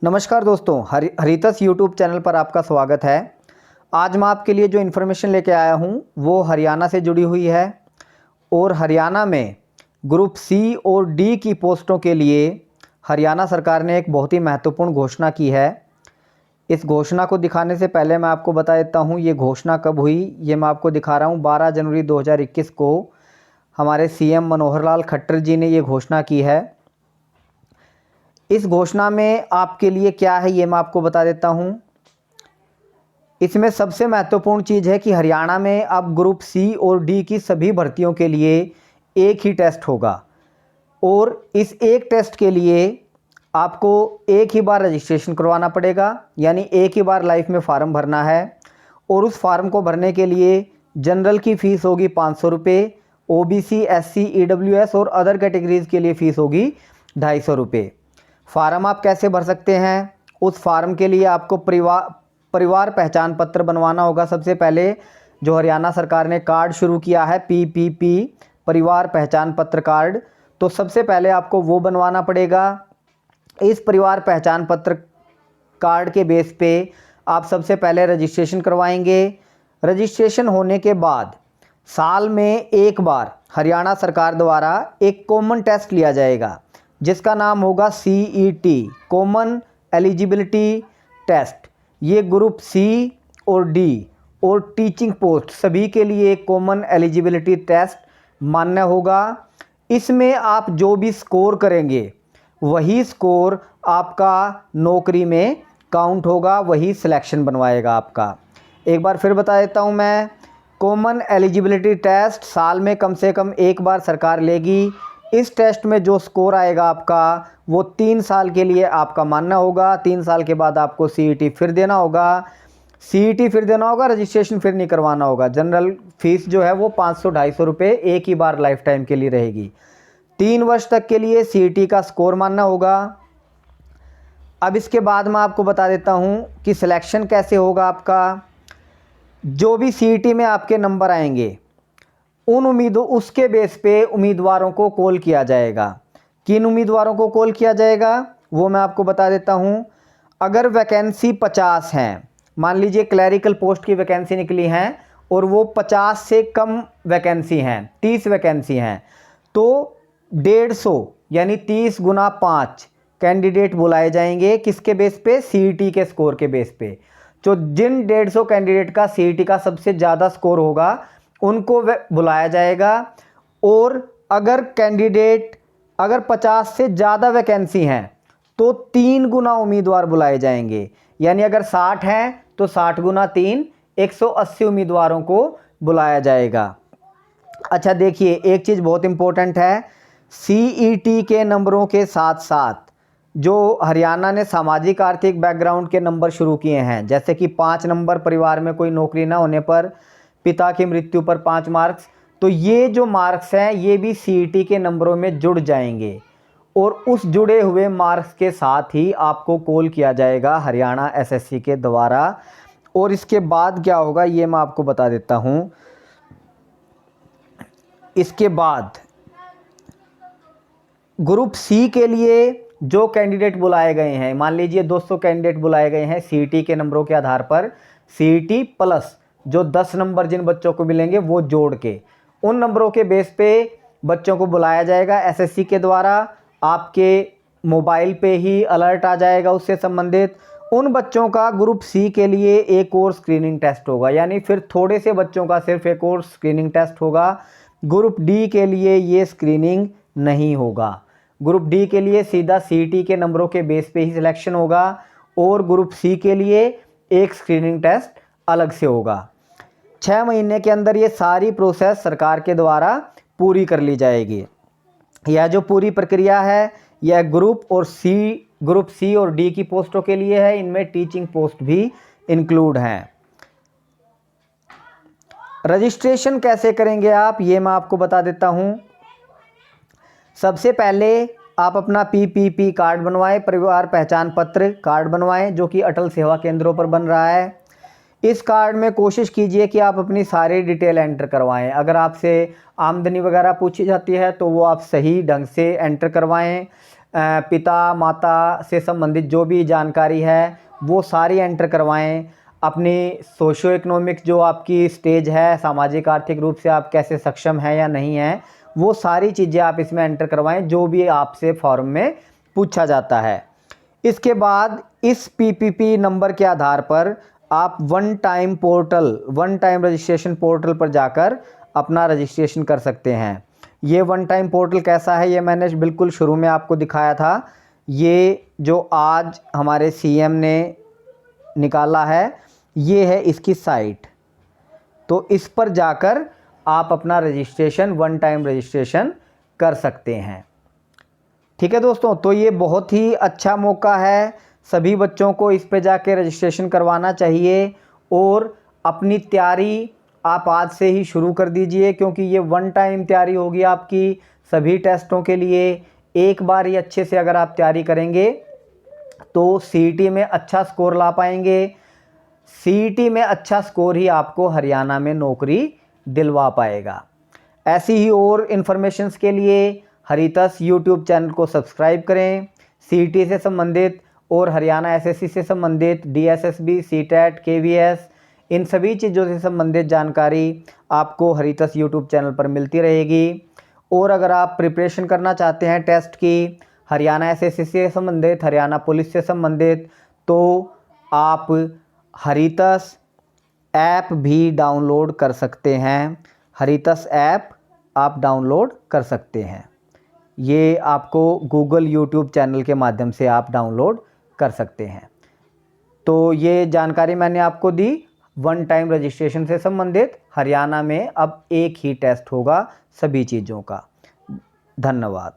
नमस्कार दोस्तों, हरितस YouTube channel पर आपका स्वागत है। आज मैं आपके लिए जो इन्फॉर्मेशन लेके आया हूँ वो हरियाणा से जुड़ी हुई है और हरियाणा में ग्रुप सी और डी की पोस्टों के लिए हरियाणा सरकार ने एक बहुत ही महत्वपूर्ण घोषणा की है। इस घोषणा को दिखाने से पहले मैं आपको बता देता हूँ ये घोषणा कब हुई। ये मैं आपको दिखा रहा हूँ 12 जनवरी 2021 को हमारे सीएम मनोहर लाल खट्टर जी ने ये घोषणा की है। इस घोषणा में आपके लिए क्या है ये मैं आपको बता देता हूं। इसमें सबसे महत्वपूर्ण चीज़ है कि हरियाणा में अब ग्रुप सी और डी की सभी भर्तियों के लिए एक ही टेस्ट होगा और इस एक टेस्ट के लिए आपको एक ही बार रजिस्ट्रेशन करवाना पड़ेगा, यानी एक ही बार लाइफ में फ़ार्म भरना है। और उस फार्म को भरने के लिए जनरल की फ़ीस होगी 500 रुपये, ओबीसी, एससी, ईडब्ल्यूएस और अदर कैटेगरीज़ के लिए फ़ीस होगी 250 रुपये। फार्म आप कैसे भर सकते हैं? उस फार्म के लिए आपको परिवार पहचान पत्र बनवाना होगा। सबसे पहले जो हरियाणा सरकार ने कार्ड शुरू किया है पीपीपी, परिवार पहचान पत्र कार्ड, तो सबसे पहले आपको वो बनवाना पड़ेगा। इस परिवार पहचान पत्र कार्ड के बेस पे आप सबसे पहले रजिस्ट्रेशन करवाएंगे। रजिस्ट्रेशन होने के बाद साल में एक बार हरियाणा सरकार द्वारा एक कॉमन टेस्ट लिया जाएगा जिसका नाम होगा CET, कॉमन एलिजिबिलिटी टेस्ट। ये ग्रुप सी और डी और टीचिंग पोस्ट सभी के लिए एक कॉमन एलिजिबिलिटी टेस्ट मान्य होगा। इसमें आप जो भी स्कोर करेंगे वही स्कोर आपका नौकरी में काउंट होगा, वही सिलेक्शन बनवाएगा आपका। एक बार फिर बता देता हूँ मैं, कॉमन एलिजिबिलिटी टेस्ट साल में कम से कम एक बार सरकार लेगी। इस टेस्ट में जो स्कोर आएगा आपका वो 3 साल के लिए आपका मानना होगा। 3 साल के बाद आपको CET फिर देना होगा। रजिस्ट्रेशन फिर नहीं करवाना होगा। जनरल फीस जो है वो 500-250 रुपये एक ही बार लाइफ टाइम के लिए रहेगी। 3 वर्ष तक के लिए CET का स्कोर मानना होगा। अब इसके बाद मैं आपको बता देता हूँ कि सिलेक्शन कैसे होगा आपका। जो भी CET में आपके नंबर आएंगे उसके बेस पे उम्मीदवारों को कॉल किया जाएगा। किन उम्मीदवारों को कॉल किया जाएगा वो मैं आपको बता देता हूं। अगर वैकेंसी 50 हैं, मान लीजिए क्लरिकल पोस्ट की वैकेंसी निकली हैं और वो 50 से कम वैकेंसी हैं, 30 वैकेंसी हैं, तो 150 यानी 30 गुना 5 कैंडिडेट बुलाए जाएंगे। किसके बेस पे? CET के स्कोर के बेस पे। तो जिन 150 कैंडिडेट का CET का सबसे ज़्यादा स्कोर होगा उनको बुलाया जाएगा। और अगर 50 से ज़्यादा वैकेंसी हैं तो 3 गुना उम्मीदवार बुलाए जाएंगे, यानी अगर 60 हैं तो 60 गुना 3 180 उम्मीदवारों को बुलाया जाएगा। अच्छा देखिए, एक चीज़ बहुत इंपॉर्टेंट है, CET के नंबरों के साथ साथ जो हरियाणा ने सामाजिक आर्थिक बैकग्राउंड के नंबर शुरू किए हैं, जैसे कि 5 नंबर परिवार में कोई नौकरी ना होने पर, पिता की मृत्यु पर 5 मार्क्स, तो ये जो मार्क्स हैं ये भी CET के नंबरों में जुड़ जाएंगे और उस जुड़े हुए मार्क्स के साथ ही आपको कॉल किया जाएगा हरियाणा SSC के द्वारा। और इसके बाद क्या होगा ये मैं आपको बता देता हूँ। इसके बाद ग्रुप सी के लिए जो कैंडिडेट बुलाए गए हैं, मान लीजिए 200 कैंडिडेट बुलाए गए हैं CET के नंबरों के आधार पर, CET प्लस जो 10 नंबर जिन बच्चों को मिलेंगे वो जोड़ के उन नंबरों के बेस पे बच्चों को बुलाया जाएगा SSC के द्वारा। आपके मोबाइल पे ही अलर्ट आ जाएगा उससे संबंधित। उन बच्चों का ग्रुप सी के लिए एक और स्क्रीनिंग टेस्ट होगा, यानी फिर थोड़े से बच्चों का सिर्फ एक और स्क्रीनिंग टेस्ट होगा। ग्रुप डी के लिए ये स्क्रीनिंग नहीं होगा। ग्रुप डी के लिए सीधा CET के नंबरों के बेस पे ही सिलेक्शन होगा और ग्रुप सी के लिए एक स्क्रीनिंग टेस्ट अलग से होगा। 6 महीने के अंदर ये सारी प्रोसेस सरकार के द्वारा पूरी कर ली जाएगी। यह जो पूरी प्रक्रिया है यह ग्रुप सी और डी की पोस्टों के लिए है। इनमें टीचिंग पोस्ट भी इंक्लूड हैं। रजिस्ट्रेशन कैसे करेंगे आप ये मैं आपको बता देता हूं। सबसे पहले आप अपना PPP कार्ड बनवाएं, परिवार पहचान पत्र कार्ड बनवाएं, जो कि अटल सेवा केंद्रों पर बन रहा है। इस कार्ड में कोशिश कीजिए कि आप अपनी सारी डिटेल एंटर करवाएं। अगर आपसे आमदनी वगैरह पूछी जाती है तो वो आप सही ढंग से एंटर करवाएं। पिता माता से संबंधित जो भी जानकारी है वो सारी एंटर करवाएं। अपनी सोशो इकोनॉमिक जो आपकी स्टेज है, सामाजिक आर्थिक रूप से आप कैसे सक्षम हैं या नहीं हैं, वो सारी चीज़ें आप इसमें एंटर करवाएं जो भी आपसे फॉर्म में पूछा जाता है। इसके बाद इस पीपीपी नंबर के आधार पर आप वन टाइम रजिस्ट्रेशन पोर्टल पर जाकर अपना रजिस्ट्रेशन कर सकते हैं। ये वन टाइम पोर्टल कैसा है, ये मैंने बिल्कुल शुरू में आपको दिखाया था। ये जो आज हमारे सीएम ने निकाला है, ये है इसकी साइट। तो इस पर जाकर आप अपना रजिस्ट्रेशन, वन टाइम रजिस्ट्रेशन कर सकते हैं। ठीक है दोस्तों, तो ये बहुत ही अच्छा मौका है, सभी बच्चों को इस पे जाके रजिस्ट्रेशन करवाना चाहिए और अपनी तैयारी आप आज से ही शुरू कर दीजिए, क्योंकि ये वन टाइम तैयारी होगी आपकी सभी टेस्टों के लिए। एक बार ही अच्छे से अगर आप तैयारी करेंगे तो सीईटी में अच्छा स्कोर ला पाएंगे। सीईटी में अच्छा स्कोर ही आपको हरियाणा में नौकरी दिलवा पाएगा। ऐसी ही और इन्फॉर्मेशंस के लिए हरितस यूट्यूब चैनल को सब्सक्राइब करें। सीईटी से संबंधित और हरियाणा एसएससी से संबंधित, डीएसएसबी, सीटेट, केवीएस, इन सभी चीज़ों से संबंधित जानकारी आपको हरितस यूट्यूब चैनल पर मिलती रहेगी। और अगर आप प्रिपरेशन करना चाहते हैं टेस्ट की, हरियाणा एसएससी से संबंधित, हरियाणा पुलिस से संबंधित, तो आप हरितस ऐप भी डाउनलोड कर सकते हैं। हरितस ऐप आप डाउनलोड कर सकते हैं। ये आपको गूगल यूट्यूब चैनल के माध्यम से आप डाउनलोड कर सकते हैं। तो ये जानकारी मैंने आपको दी वन टाइम रजिस्ट्रेशन से संबंधित। हरियाणा में अब एक ही टेस्ट होगा सभी चीज़ों का। धन्यवाद।